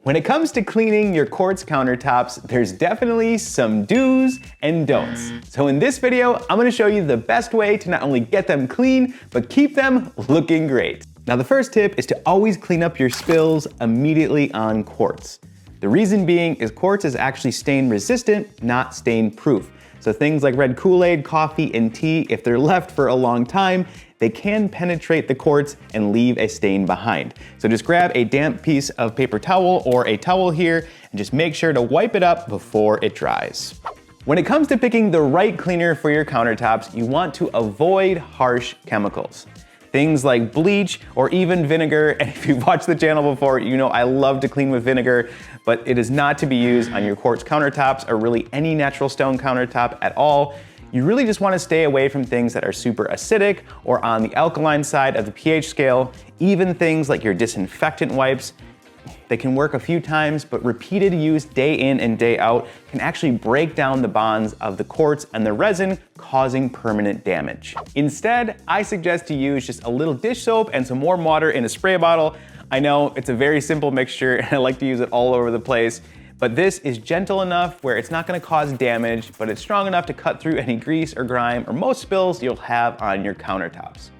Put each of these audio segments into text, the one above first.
When it comes to cleaning your quartz countertops, there's definitely some do's and don'ts. So in this video, I'm gonna show you the best way to not only get them clean, but keep them looking great. Now the first tip is to always clean up your spills immediately on quartz. The reason being is quartz is actually stain resistant, not stain proof. So things like red Kool-Aid, coffee, and tea, if they're left for a long time, they can penetrate the quartz and leave a stain behind. So just grab a damp piece of paper towel or a towel here and just make sure to wipe it up before it dries. When it comes to picking the right cleaner for your countertops, you want to avoid harsh chemicals. Things like bleach or even vinegar, and if you've watched the channel before, you know I love to clean with vinegar, but it is not to be used on your quartz countertops or really any natural stone countertop at all. You really just want to stay away from things that are super acidic or on the alkaline side of the pH scale. Even things like your disinfectant wipes, they can work a few times, but repeated use day in and day out can actually break down the bonds of the quartz and the resin, causing permanent damage. Instead, I suggest to use just a little dish soap and some warm water in a spray bottle. I know it's a very simple mixture and I like to use it all over the place, but this is gentle enough where it's not gonna cause damage, but it's strong enough to cut through any grease or grime or most spills you'll have on your countertops.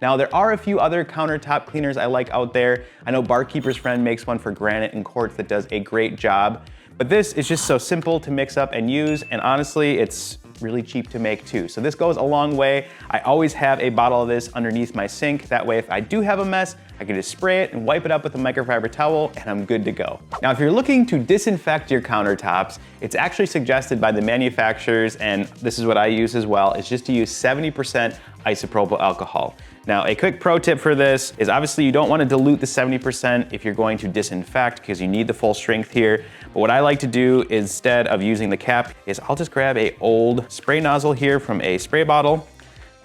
Now there are a few other countertop cleaners I like out there. I know Barkeeper's Friend makes one for granite and quartz that does a great job, but this is just so simple to mix up and use, and honestly, it's really cheap to make too. So this goes a long way. I always have a bottle of this underneath my sink. That way, if I do have a mess, I can just spray it and wipe it up with a microfiber towel and I'm good to go. Now, if you're looking to disinfect your countertops, it's actually suggested by the manufacturers, and this is what I use as well, is just to use 70% isopropyl alcohol. Now, a quick pro tip for this is obviously you don't want to dilute the 70% if you're going to disinfect because you need the full strength here. But what I like to do instead of using the cap is I'll just grab a old spray nozzle here from a spray bottle,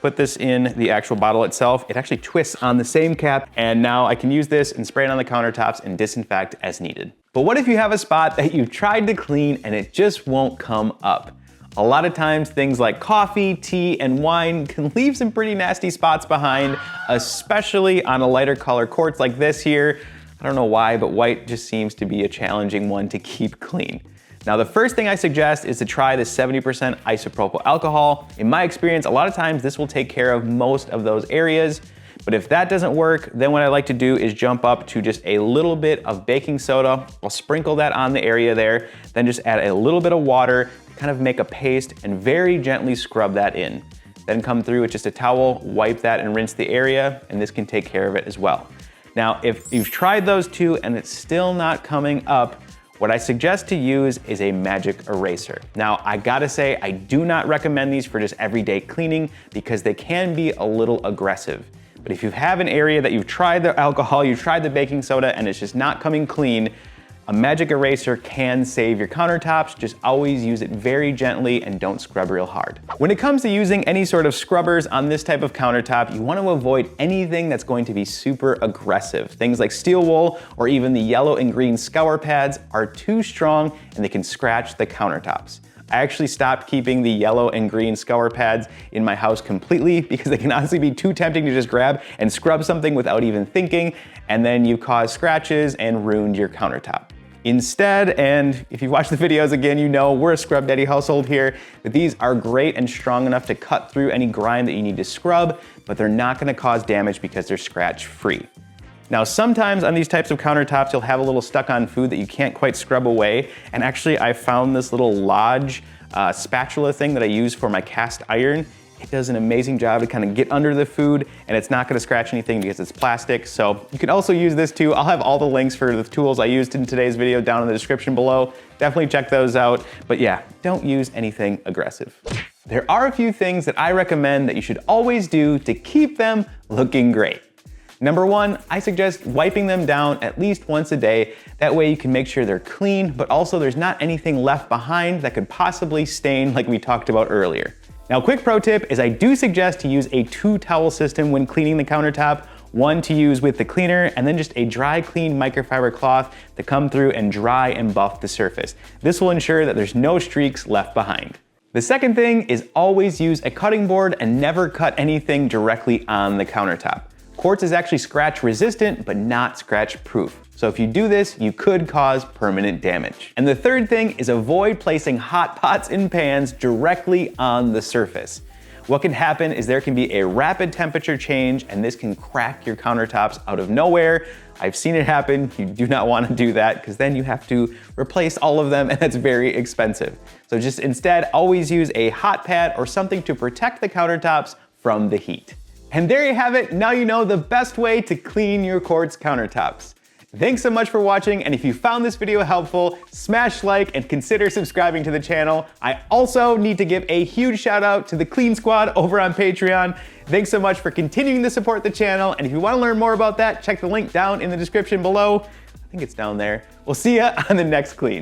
put this in the actual bottle itself. It actually twists on the same cap, and now I can use this and spray it on the countertops and disinfect as needed. But what if you have a spot that you've tried to clean and it just won't come up? A lot of times things like coffee, tea, and wine can leave some pretty nasty spots behind, especially on a lighter color quartz like this here. I don't know why, but white just seems to be a challenging one to keep clean. Now, the first thing I suggest is to try the 70% isopropyl alcohol. In my experience, a lot of times this will take care of most of those areas. But if that doesn't work, then what I like to do is jump up to just a little bit of baking soda. I'll sprinkle that on the area there, then just add a little bit of water, kind of make a paste, and very gently scrub that in. Then come through with just a towel, wipe that and rinse the area, and this can take care of it as well. Now, if you've tried those two and it's still not coming up, what I suggest to use is a magic eraser. Now, I gotta say, I do not recommend these for just everyday cleaning because they can be a little aggressive. But if you have an area that you've tried the alcohol, you've tried the baking soda, and it's just not coming clean, a magic eraser can save your countertops. Just always use it very gently and don't scrub real hard. When it comes to using any sort of scrubbers on this type of countertop, you want to avoid anything that's going to be super aggressive. Things like steel wool or even the yellow and green scour pads are too strong and they can scratch the countertops. I actually stopped keeping the yellow and green scour pads in my house completely because they can honestly be too tempting to just grab and scrub something without even thinking, and then you cause scratches and ruined your countertop. Instead, and if you've watched the videos again, you know we're a scrub daddy household here, but these are great and strong enough to cut through any grime that you need to scrub, but they're not gonna cause damage because they're scratch free. Now, sometimes on these types of countertops, you'll have a little stuck on food that you can't quite scrub away. And actually, I found this little Lodge spatula thing that I use for my cast iron. It does an amazing job to kind of get under the food, and it's not gonna scratch anything because it's plastic. So you can also use this too. I'll have all the links for the tools I used in today's video down in the description below. Definitely check those out. But yeah, don't use anything aggressive. There are a few things that I recommend that you should always do to keep them looking great. Number one, I suggest wiping them down at least once a day. That way you can make sure they're clean, but also there's not anything left behind that could possibly stain like we talked about earlier. Now, quick pro tip is I do suggest to use a 2-towel system when cleaning the countertop. One to use with the cleaner, and then just a dry clean microfiber cloth to come through and dry and buff the surface. This will ensure that there's no streaks left behind. The second thing is always use a cutting board and never cut anything directly on the countertop. Quartz is actually scratch resistant, but not scratch proof. So if you do this, you could cause permanent damage. And the third thing is avoid placing hot pots and pans directly on the surface. What can happen is there can be a rapid temperature change, and this can crack your countertops out of nowhere. I've seen it happen. You do not want to do that, because then you have to replace all of them, and that's very expensive. So just instead, always use a hot pad or something to protect the countertops from the heat. And there you have it. Now you know the best way to clean your quartz countertops. Thanks so much for watching, and if you found this video helpful, smash like and consider subscribing to the channel. I also need to give a huge shout out to the Clean Squad over on Patreon. Thanks so much for continuing to support the channel, and if you want to learn more about that, check the link down in the description below. I think it's down there. We'll see ya on the next Clean.